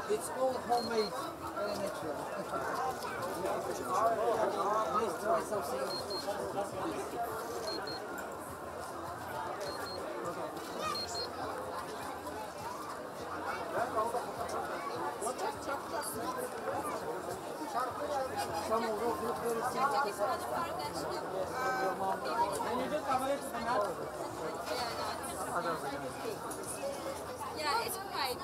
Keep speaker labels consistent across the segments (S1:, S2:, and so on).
S1: It's all homemade, very natural. Please try something.
S2: Yeah, it's fried.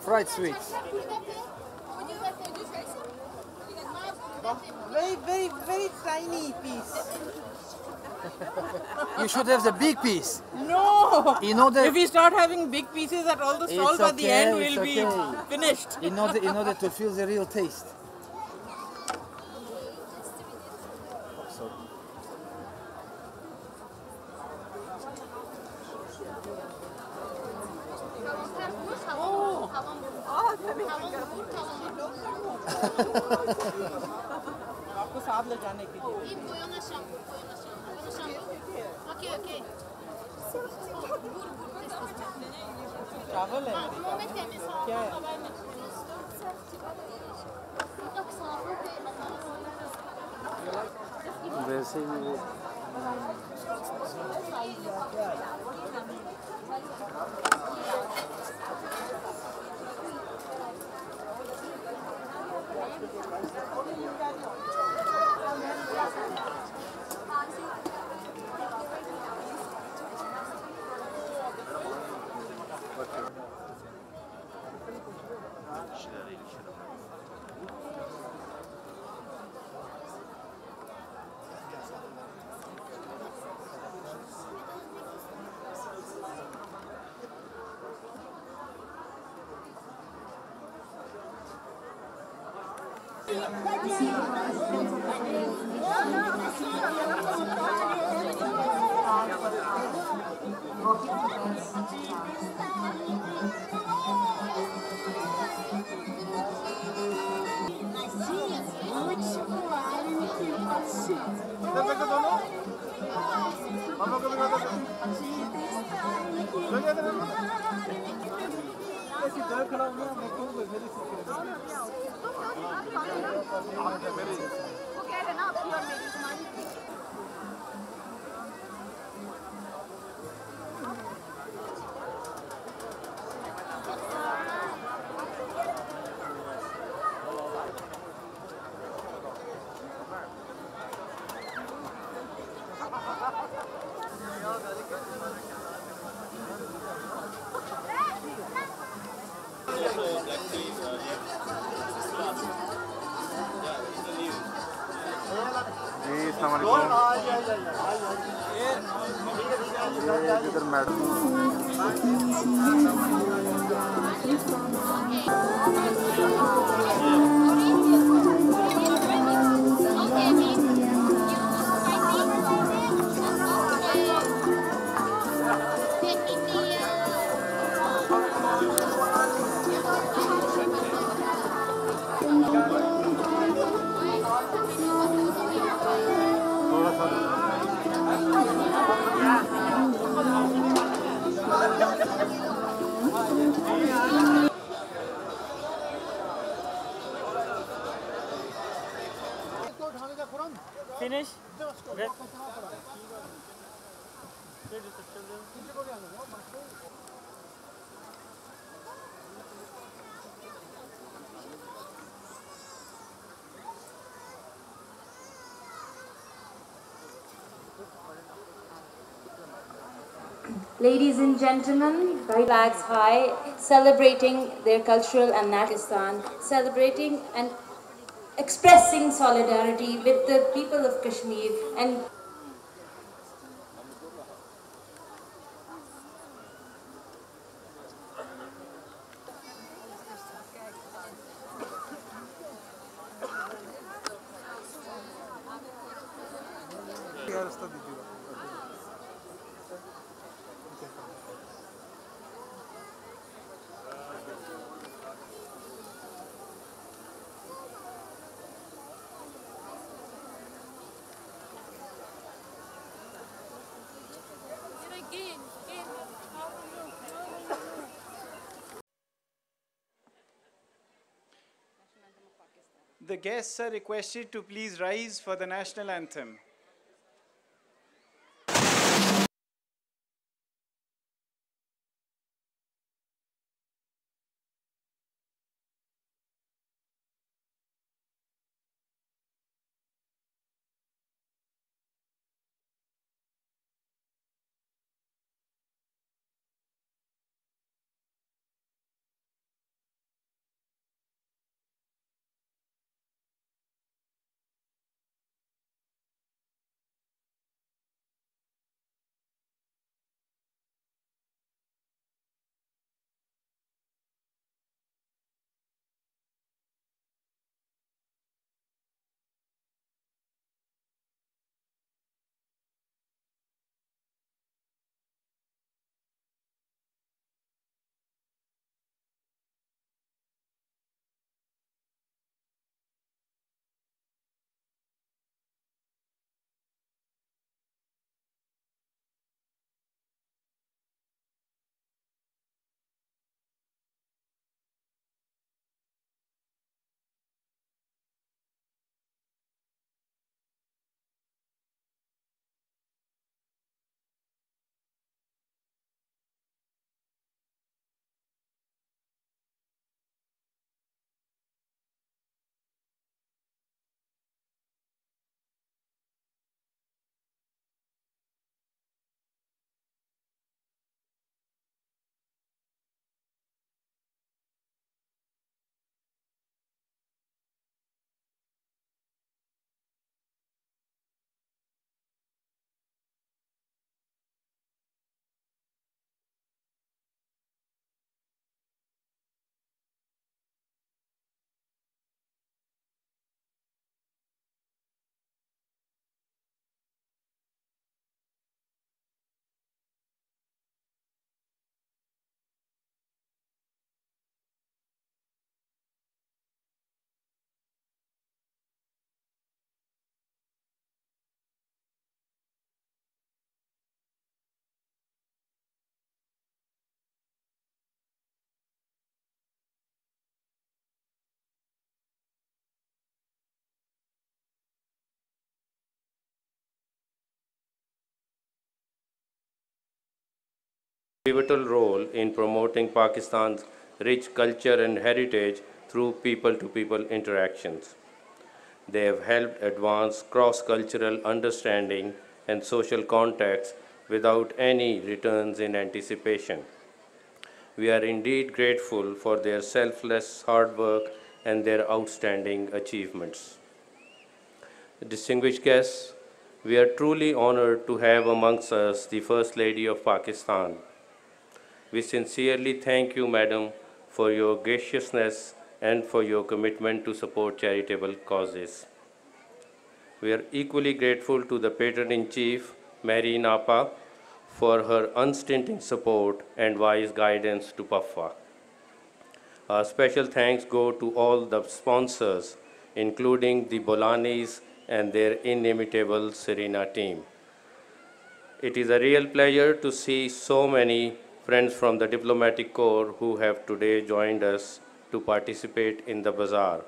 S1: Fried sweets.
S2: Would you try some?
S3: Very tiny piece.
S1: You should have the big piece.
S3: No!
S1: You know that
S3: If we start having big pieces at all the stalls, at the end we'll be finished.
S1: in order to feel the real taste.
S3: आपको साथ ले जाने के लिए.
S2: Okay, okay.
S3: चावल है. क्या है?
S1: वैसे ही वो इधर madam
S3: Finish?
S4: Ladies and gentlemen, flags high, celebrating their cultural and national Pakistan, celebrating and expressing solidarity with the people of Kashmir and
S5: The guests are requested to please rise for the national anthem.
S6: Pivotal role in promoting Pakistan's rich culture and heritage through people-to-people interactions. They have helped advance cross-cultural understanding and social contacts without any returns in anticipation. We are indeed grateful for their selfless hard work and their outstanding achievements. Distinguished guests, we are truly honored to have amongst us the First Lady of Pakistan. We sincerely thank you, Madam, for your graciousness and for your commitment to support charitable causes. We are equally grateful to the Patron-in-Chief, Mary Napa, for her unstinting support and wise guidance to PAFA. Our special thanks go to all the sponsors, including the Bolanis and their inimitable Serena team. It is a real pleasure to see so many friends from the diplomatic corps who have today joined us to participate in the bazaar.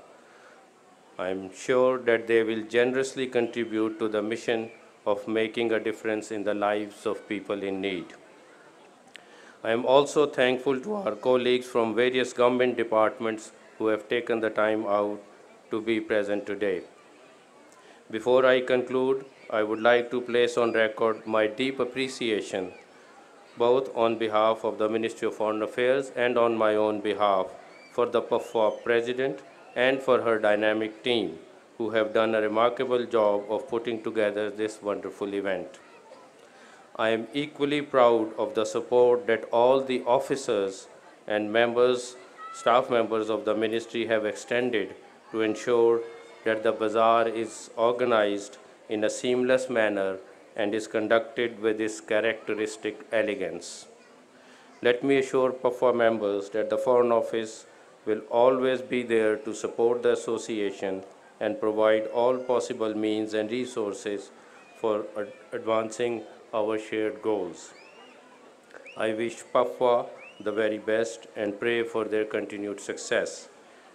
S6: I am sure that they will generously contribute to the mission of making a difference in the lives of people in need. I am also thankful to our colleagues from various government departments who have taken the time out to be present today. Before I conclude, I would like to place on record my deep appreciation, both on behalf of the Ministry of Foreign Affairs and on my own behalf, for the PAFA President and for her dynamic team who have done a remarkable job of putting together this wonderful event. I am equally proud of the support that all the officers and staff members of the ministry have extended to ensure that the bazaar is organized in a seamless manner and is conducted with its characteristic elegance. Let me assure PAFA members that the Foreign Office will always be there to support the association and provide all possible means and resources for advancing our shared goals. I wish PAFA the very best and pray for their continued success.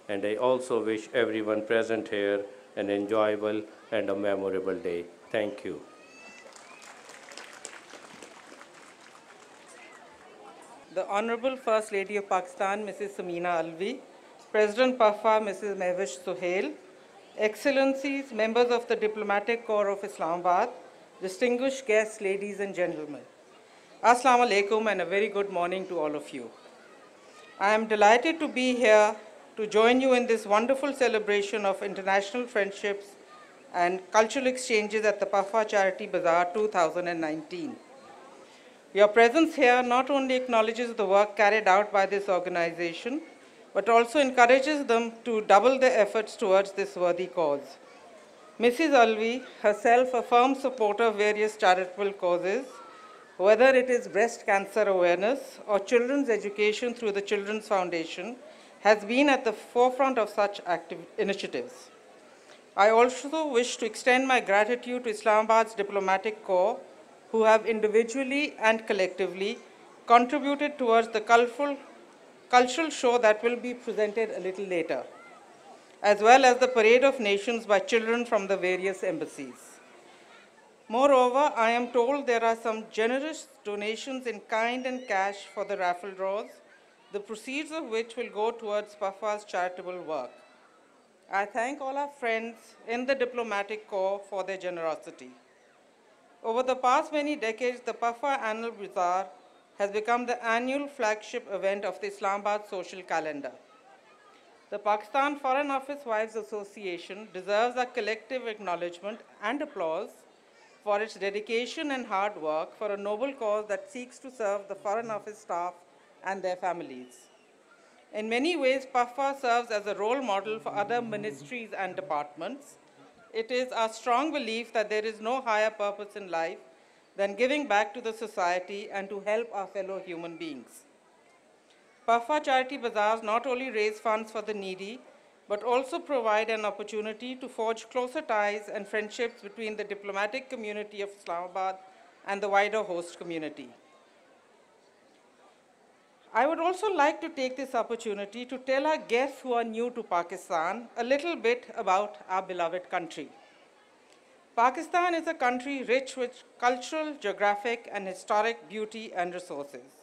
S6: And I also wish everyone present here an enjoyable and a memorable day. Thank you.
S3: The Honorable First Lady of Pakistan, Mrs. Samina Alvi, President PAFA, Mrs. Mehwish Suhail, Excellencies, members of the Diplomatic Corps of Islamabad, distinguished guests, ladies and gentlemen. Assalamu alaikum and a very good morning to all of you. I am delighted to be here to join you in this wonderful celebration of international friendships and cultural exchanges at the PAFA Charity Bazaar 2019. Your presence here not only acknowledges the work carried out by this organization, but also encourages them to double their efforts towards this worthy cause. Mrs. Alvi, herself a firm supporter of various charitable causes, whether it is breast cancer awareness or children's education through the Children's Foundation, has been at the forefront of such active initiatives. I also wish to extend my gratitude to Islamabad's Diplomatic Corps, who have individually and collectively contributed towards the cultural show that will be presented a little later, as well as the Parade of Nations by children from the various embassies. Moreover, I am told there are some generous donations in kind and cash for the raffle draws, the proceeds of which will go towards PAFA's charitable work. I thank all our friends in the Diplomatic Corps for their generosity. Over the past many decades, the PAFA Annual Bazaar has become the annual flagship event of the Islamabad social calendar. The Pakistan Foreign Office Wives Association deserves our collective acknowledgement and applause for its dedication and hard work for a noble cause that seeks to serve the Foreign Office staff and their families. In many ways, PAFA serves as a role model for other ministries and departments. It is our strong belief that there is no higher purpose in life than giving back to the society and to help our fellow human beings. PAFA Charity Bazaars not only raise funds for the needy, but also provide an opportunity to forge closer ties and friendships between the diplomatic community of Islamabad and the wider host community. I would also like to take this opportunity to tell our guests who are new to Pakistan a little bit about our beloved country. Pakistan is a country rich with cultural, geographic, and historic beauty and resources.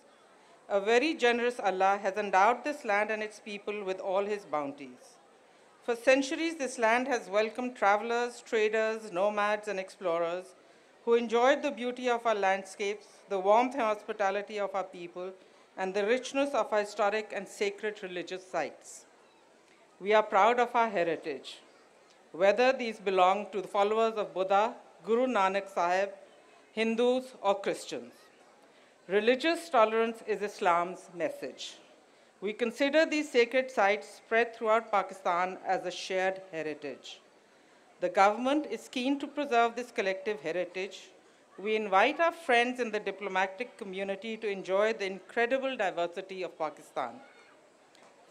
S3: A very generous Allah has endowed this land and its people with all his bounties. For centuries, this land has welcomed travelers, traders, nomads, and explorers who enjoyed the beauty of our landscapes, the warmth and hospitality of our people, and the richness of our historic and sacred religious sites. We are proud of our heritage, whether these belong to the followers of Buddha, Guru Nanak Sahib, Hindus, or Christians. Religious tolerance is Islam's message. We consider these sacred sites spread throughout Pakistan as a shared heritage. The government is keen to preserve this collective heritage. We invite our friends in the diplomatic community to enjoy the incredible diversity of Pakistan.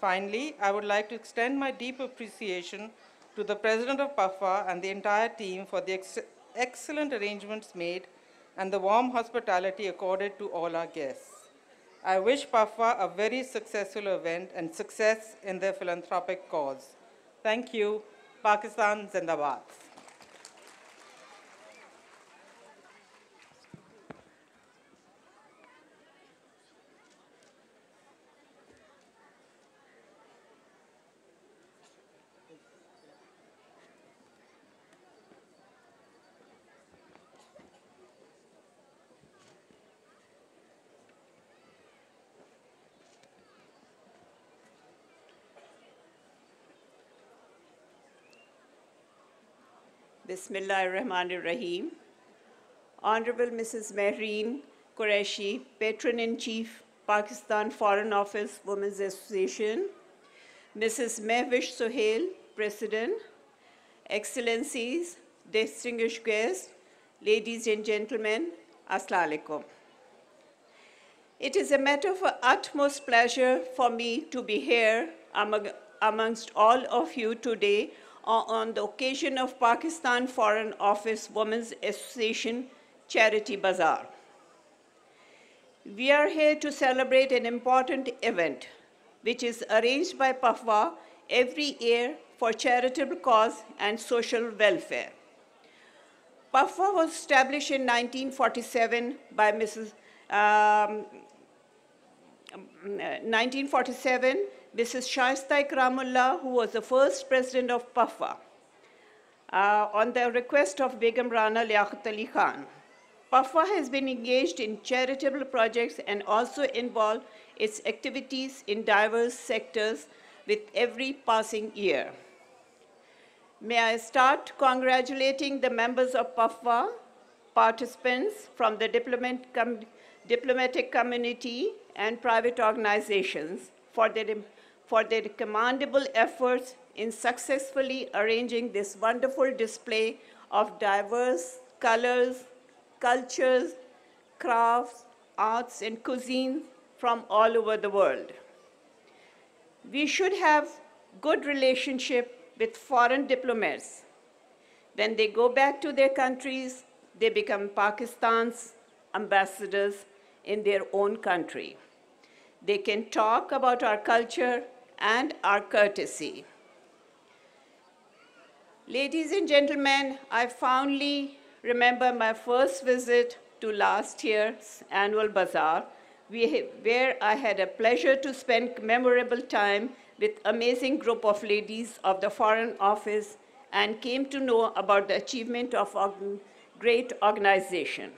S3: Finally, I would like to extend my deep appreciation to the President of PAFA and the entire team for the excellent arrangements made and the warm hospitality accorded to all our guests. I wish PAFA a very successful event and success in their philanthropic cause. Thank you. Pakistan Zindabad.
S7: Bismillahir-Rahmanir-Rahim. Honorable Mrs. Mehreen Qureshi, Patron-in-Chief, Pakistan Foreign Office Women's Association, Mrs. Mehwish Sohail, President, Excellencies, distinguished guests, ladies and gentlemen, Assalamu alaikum. It is a matter of utmost pleasure for me to be here amongst all of you today on the occasion of Pakistan Foreign Office Women's Association Charity Bazaar. We are here to celebrate an important event which is arranged by PAFWA every year for charitable cause and social welfare. PAFWA was established in 1947 by 1947, Mrs. Shaista Ikramullah, who was the first president of PAFWA, on the request of Begum Rana Liaquat Ali Khan. PAFWA has been engaged in charitable projects and also involved its activities in diverse sectors with every passing year. May I start congratulating the members of PAFWA, participants from the diplomatic community and private organizations for their commendable efforts in successfully arranging this wonderful display of diverse colors, cultures, crafts, arts, and cuisine from all over the world. We should have good relationship with foreign diplomats. When they go back to their countries, they become Pakistan's ambassadors in their own country. They can talk about our culture and our courtesy. Ladies and gentlemen, I fondly remember my first visit to last year's annual bazaar, where I had a pleasure to spend memorable time with amazing group of ladies of the Foreign Office and came to know about the achievement of a great organization.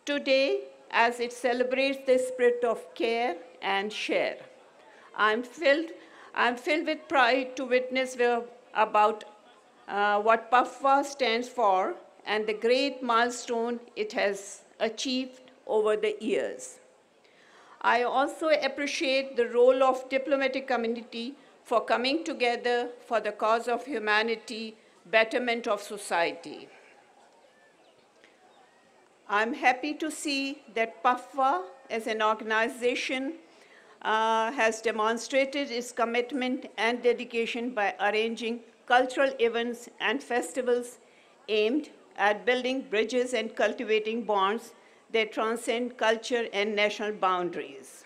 S7: Today, as it celebrates the spirit of care and share, I'm filled with pride to witness about what PAFWA stands for and the great milestone it has achieved over the years. I also appreciate the role of diplomatic community for coming together for the cause of humanity, betterment of society. I'm happy to see that PAFWA as an organization has demonstrated its commitment and dedication by arranging cultural events and festivals aimed at building bridges and cultivating bonds that transcend culture and national boundaries.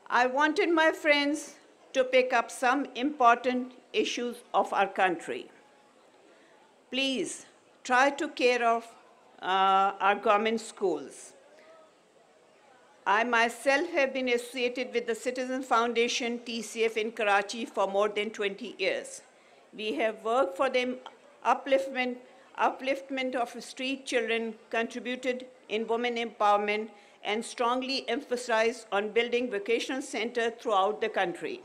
S7: I wanted my friends to pick up some important issues of our country. Please try to care of our government schools. I myself have been associated with the Citizen Foundation, TCF, in Karachi for more than 20 years. We have worked for the upliftment of street children, contributed in women empowerment, and strongly emphasized on building vocational centers throughout the country.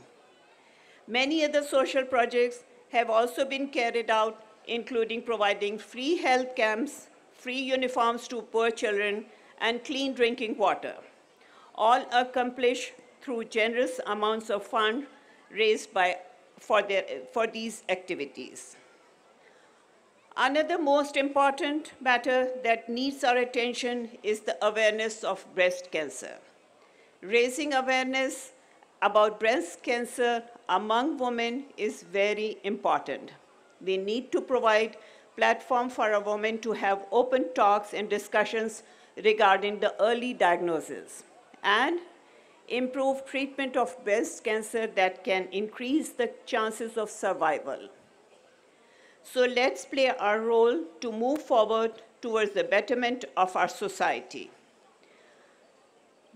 S7: Many other social projects have also been carried out, including providing free health camps, free uniforms to poor children, and clean drinking water, all accomplished through generous amounts of funds raised for these activities. Another most important matter that needs our attention is the awareness of breast cancer. Raising awareness about breast cancer among women is very important. We need to provide platform for a woman to have open talks and discussions regarding the early diagnosis and improve treatment of breast cancer that can increase the chances of survival. So let's play our role to move forward towards the betterment of our society.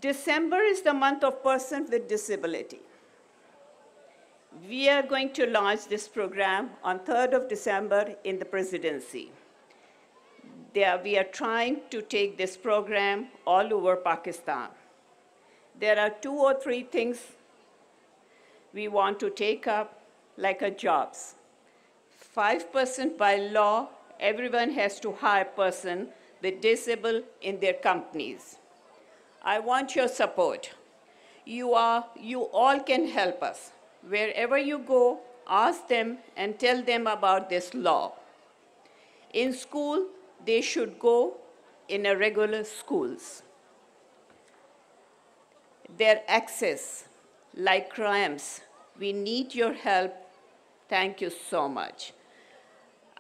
S7: December is the month of persons with disability. We are going to launch this program on 3rd of December in the presidency. We are trying to take this program all over Pakistan. There are 2 or 3 things we want to take up, like jobs. 5% by law, everyone has to hire a person with disabled in their companies. I want your support. You all can help us. Wherever you go, ask them and tell them about this law. In school, they should go in a regular schools. Their access, like cramps, we need your help. Thank you so much.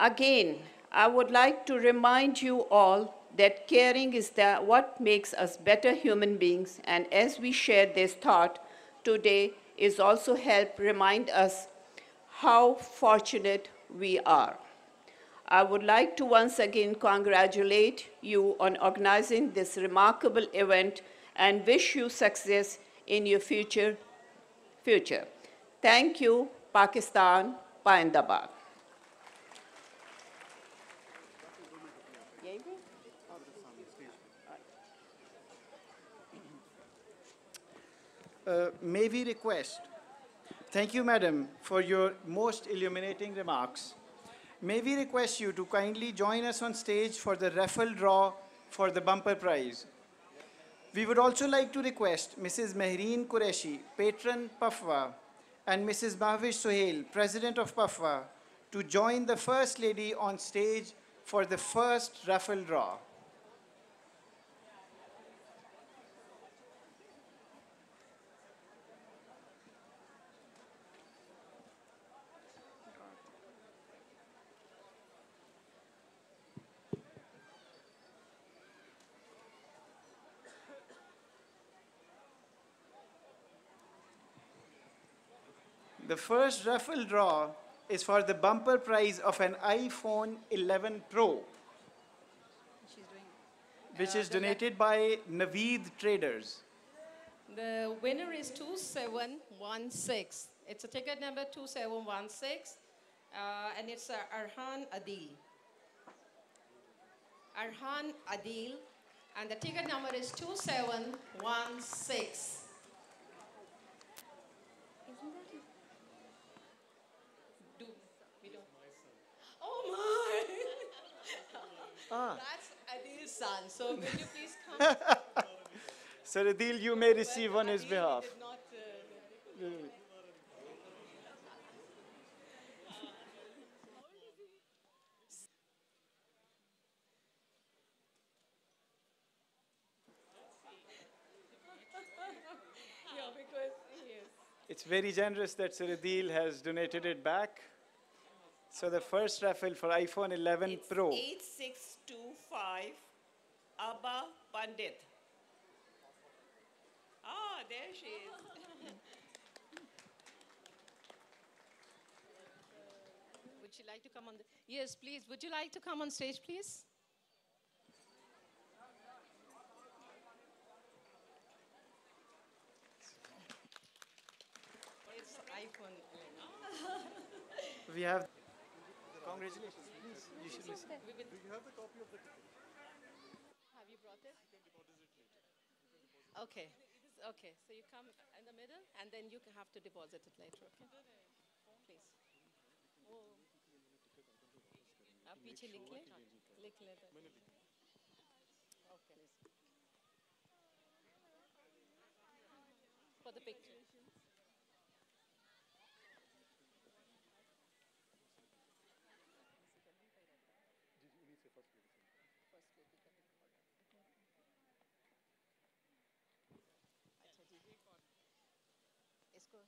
S7: Again, I would like to remind you all that caring is what makes us better human beings, and as we share this thought today is also help remind us how fortunate we are. I would like to once again congratulate you on organizing this remarkable event and wish you success in your future. Thank you, Pakistan, Paindabad.
S5: May we request, thank you, Madam, for your most illuminating remarks. May we request you to kindly join us on stage for the raffle draw for the bumper prize. We would also like to request Mrs. Mehreen Qureshi, patron PAFWA, and Mrs. Mahwish Sohail, president of PAFWA, to join the First Lady on stage for the first raffle draw. The first raffle draw is for the bumper prize of an iPhone 11 Pro, which is donated by Naveed Traders.
S8: The winner is 2716. It's a ticket number 2716, and it's Arhan Adil. Arhan Adil, and the ticket number is 2716. That's Adil's son. So will you please come?
S5: Sir Adil, you may receive on his behalf. It's very generous that Sir Adil has donated it back. So the first raffle for iPhone 11
S7: It's
S5: Pro.
S7: 8625 Abba Pandit. Ah, there she is.
S8: Would you like to come on? Yes, please. Would you like to come on stage, please? It's iPhone 11.
S5: We have. Congratulations. Please, you should listen.
S8: Do you have the copy of the ticket? Have you brought it? I can deposit it later. Okay. Okay. So you come in the middle, and then you have to deposit it later. Okay. Please. आप पीछे लिख लें Okay. For the picture. इसको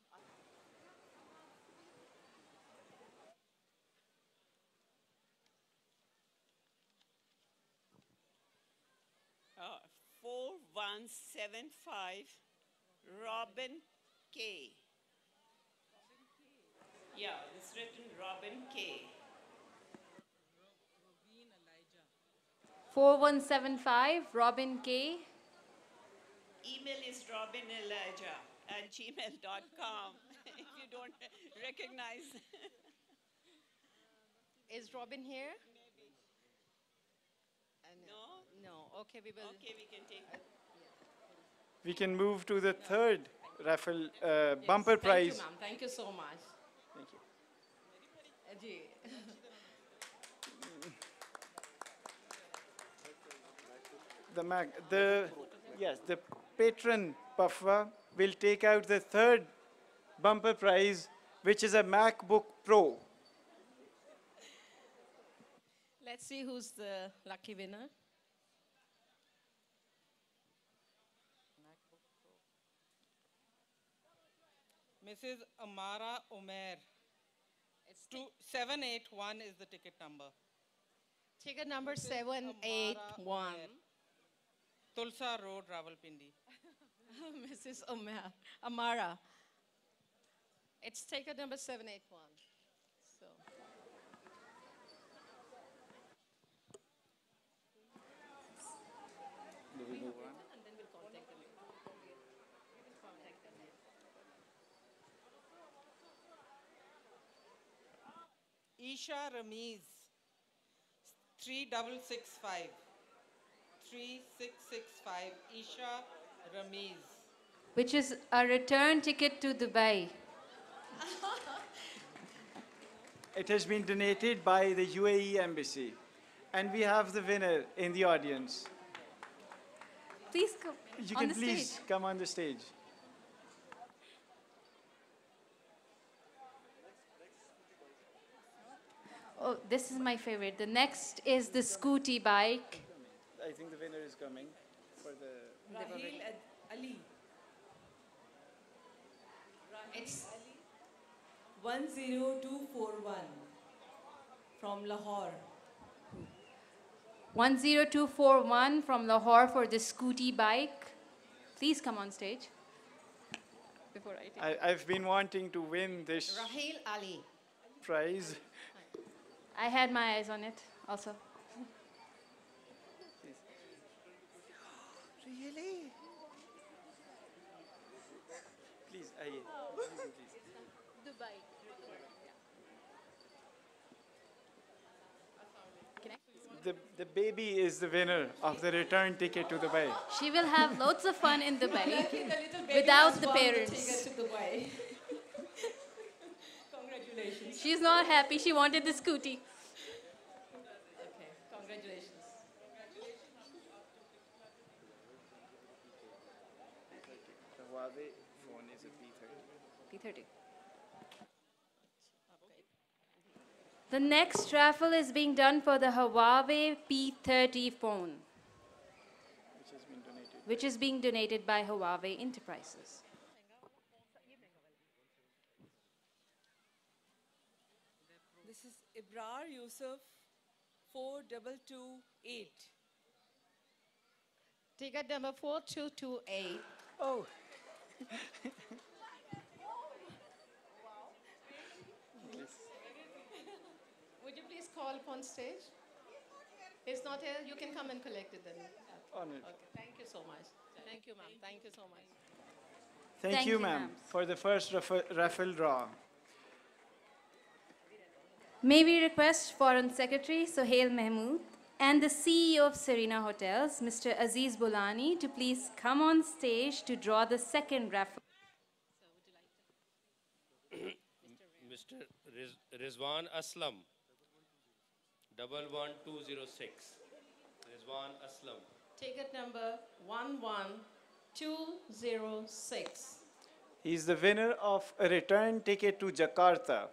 S7: 4175 Robin K. Yeah, it's written Robin K.
S9: 4175 Robin K.
S7: Email is robinelijah@gmail.com if you don't recognize.
S8: Is Robin here?
S7: No?
S8: No. Okay, we will.
S7: Okay, we can take it.
S5: We can move to the third raffle bumper prize.
S8: Thank you, ma'am. Thank you so much.
S5: Thank you.
S8: Ji.
S5: The patron Pafwa will take out the third bumper prize, which is a MacBook Pro.
S8: Let's see who's the lucky winner.
S3: Mrs. Amara Omer. It's 781 is the ticket number.
S8: Ticket number
S3: Mrs.
S8: 781.
S3: Tulsa Road, Rawalpindi.
S8: Mrs. Amara. It's ticket number 781. So.
S5: Do we move on?
S8: And then we'll contact them.
S3: Isha Ramiz, 3665. 3665, Isha Ramiz.
S9: Which is a return ticket to Dubai.
S5: It has been donated by the UAE Embassy. And we have the winner in the audience.
S9: Please come
S5: You
S9: on
S5: can
S9: the
S5: please
S9: stage.
S5: come on the stage.
S9: Oh, this is my favorite. The next is the Scooty bike.
S5: I think the winner is coming for the...
S8: Rahil Ali. It's 10241 from Lahore.
S9: 10241 from Lahore for the Scooty bike. Please come on stage. Before I take
S5: I've been wanting to win this
S8: Rahil Ali.
S5: prize.
S9: I had my eyes on it also.
S5: Really? Please, aye.
S9: Dubai.
S5: The baby is the winner of the return ticket to Dubai.
S9: She will have loads of fun in Dubai
S8: The little baby
S9: without
S8: has
S9: the
S8: won the
S9: parents.
S8: ticket to Dubai. Congratulations.
S9: She's not happy. She wanted the Scooty.
S8: Okay, congratulations.
S5: The Huawei phone is a P30.
S9: P30. The next raffle is being done for the Huawei P30 phone,
S5: Which has been donated.
S9: which is being donated by Huawei Enterprises.
S10: This is Ibrar Yusuf 4228.
S8: Ticket number 4228.
S5: Oh.
S8: Would you please call upon stage? He's not here. You can come and collect it then.
S5: Honored.
S8: Okay. Thank you so much. Thank you, ma'am. Thank you so much.
S5: Thank you, ma'am, for the first raffle draw.
S9: May we request Foreign Secretary Sohail Mahmood and the CEO of Serena Hotels, Mr. Aziz Bulani, to please come on stage to draw the second raffle.
S6: Mr. Rizwan Aslam, 11206. Rizwan Aslam.
S8: Ticket number 11206.
S5: He's the winner of a return ticket to Jakarta.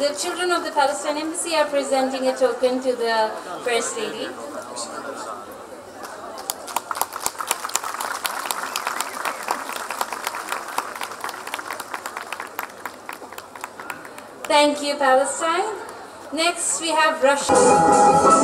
S9: The children of the Palestine Embassy are presenting a token to the First Lady. Thank you, Palestine. Next, we have Russia.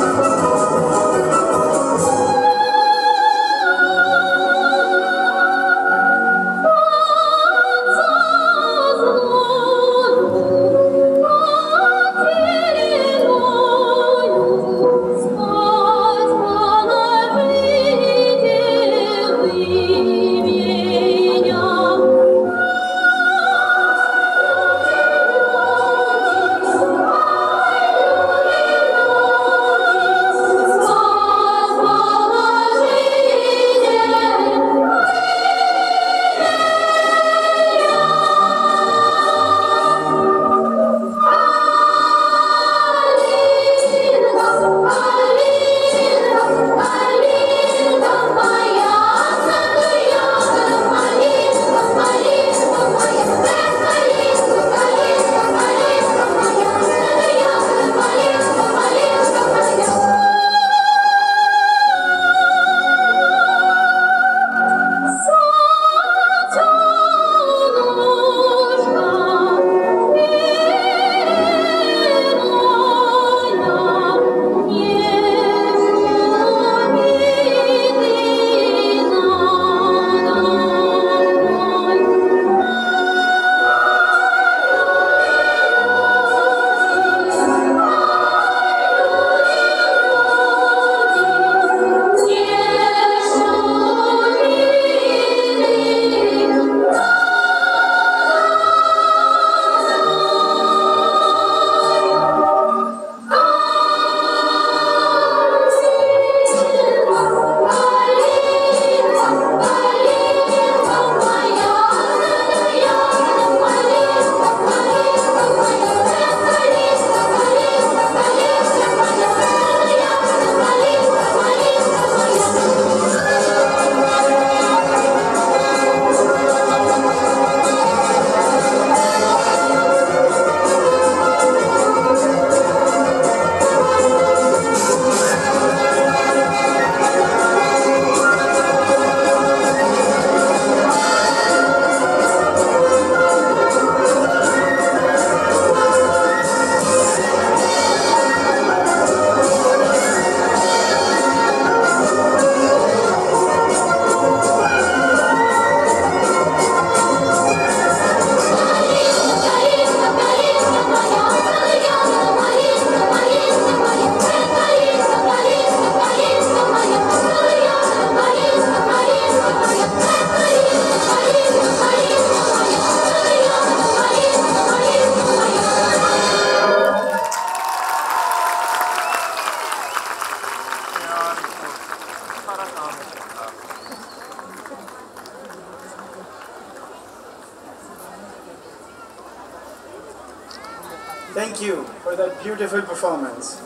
S5: Thank you for that beautiful performance.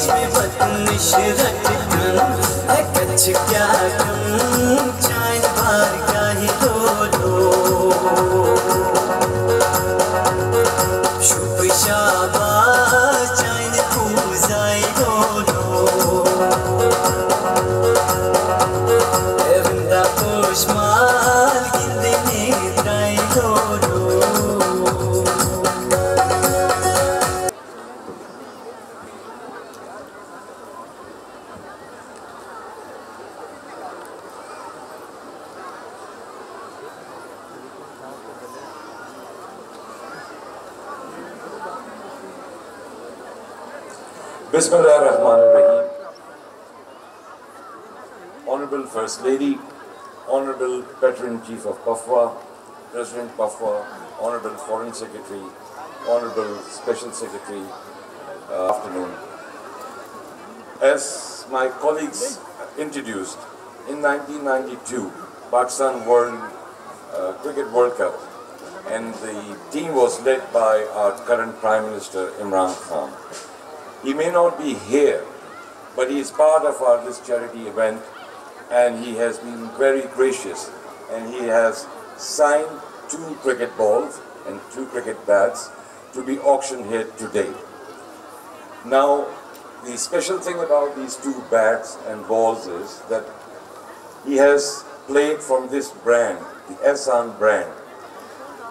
S11: चश्मे बद इशरत है कच्छ क्या कम चांद बार का ही शुभ शाबाश चांद पूजाई वृंदा पोषमाल गिंदे नेत्राई
S12: Bismillahirrahmanirrahim. Honorable First Lady, Honorable Patron Chief of PAFWA, President PAFWA, Honorable Foreign Secretary, Honorable Special Secretary, afternoon. As my colleagues introduced, in 1992, Pakistan Cricket World Cup, and the team was led by our current Prime Minister Imran Khan. He may not be here, but he is part of this charity event, and he has been very gracious, and he has signed 2 cricket balls and 2 cricket bats to be auctioned here today. Now, the special thing about these 2 bats and balls is that he has played from this brand, the Ehsan brand.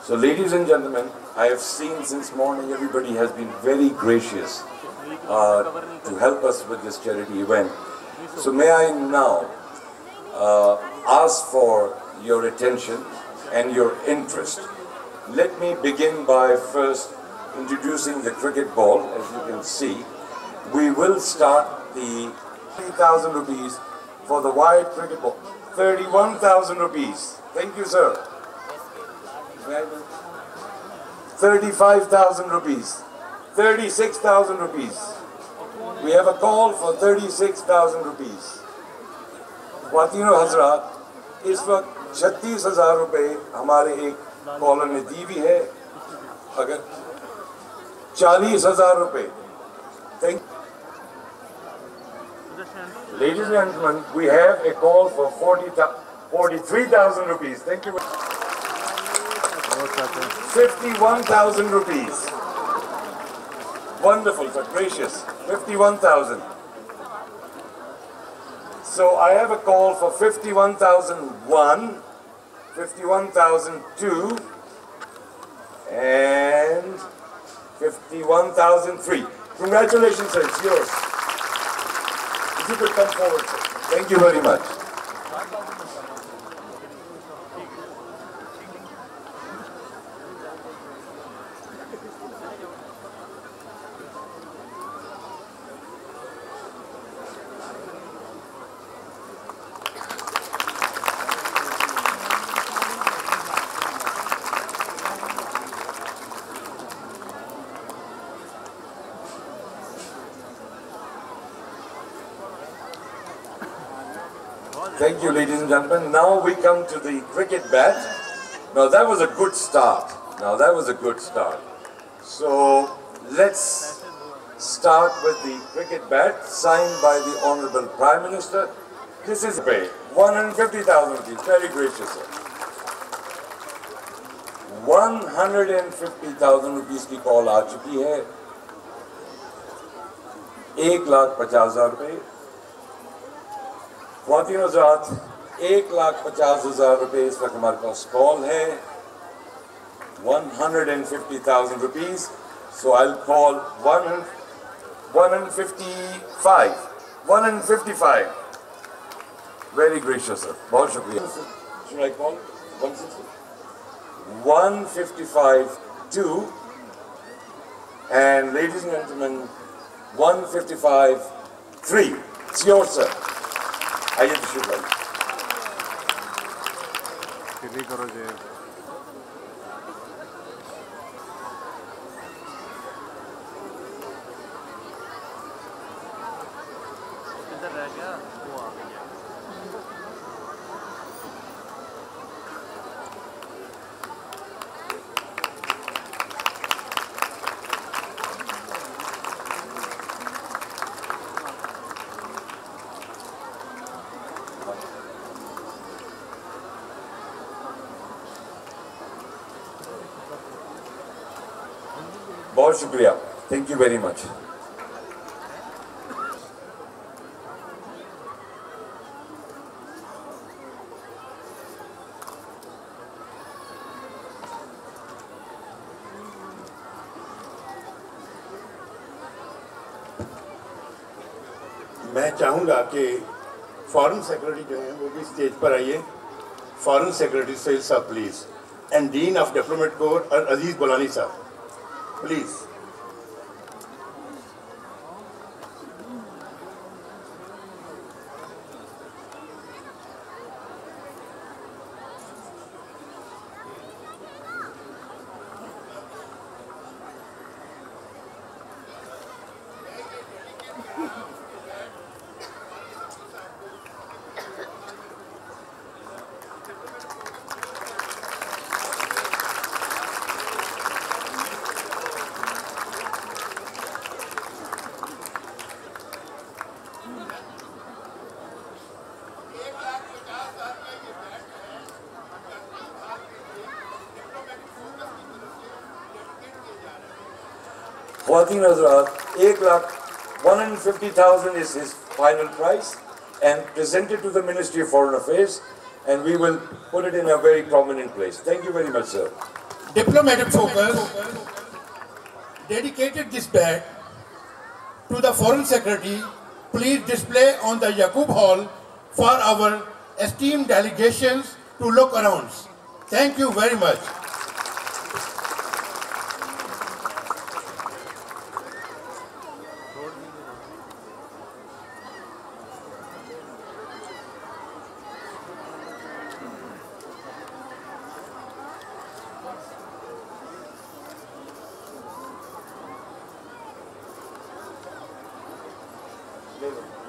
S12: So, ladies and gentlemen, I have seen since morning everybody has been very gracious to help us with this charity event. So may I now ask for your attention and your interest. Let me begin by first introducing the cricket ball. As you can see, we will start the 3,000 rupees for the white cricket ball. 31,000 rupees. Thank you, sir. 35,000 rupees. 36,000 rupees. We have a call for 36,000 rupees. Khawatino Hazrat, इस वक्त 36,000 रुपए हमारे एक collar ने दी भी है. अगर 40,000 रुपए. Ladies and gentlemen, we have a call for 43,000 rupees. Thank you. 51,000 rupees. Wonderful, sir. Gracious. 51,000. So I have a call for 51,001, 51,002, and 51,003. Congratulations, sir. It's yours. If you could come forward, sir. Thank you very much. Thank you, ladies and gentlemen. Now we come to the cricket bat. Now that was a good start. So let's start with the cricket bat signed by the Honorable Prime Minister. This is paid 150,000 rupees. Very gracious, sir. 150,000 rupees की call आ चुकी है. 1,50,000 रुपए. ख्वातीन हज़रात, 1,50,000 रुपए इस वक्त हमारे पास call है. 150,000 rupees. So I'll call 155. 155. Very gracious, sir. बहुत शुक्रिया. Should I call 160? 155.2. And ladies and gentlemen, 155.3. It's yours, sir. आइए तशरीफ लाइए. बहुत शुक्रिया. Thank you very much.
S13: मैं चाहूँगा कि फॉरेन सेक्रेटरी जो हैं वो भी स्टेज पर आइए. फॉरेन सेक्रेटरी सोहेल साहब please, and dean of diplomat corps Aziz Bulani साहब please.
S12: Khawateen Hazrat, 1,150,000 is his final price and presented to the Ministry of Foreign Affairs, and we will put it in a very prominent place. Thank you very much, sir.
S13: Diplomatic Focus dedicated this bag to the Foreign Secretary. Please display on the Yaqub Hall for our esteemed delegations to look around. Thank you very much.
S12: Level.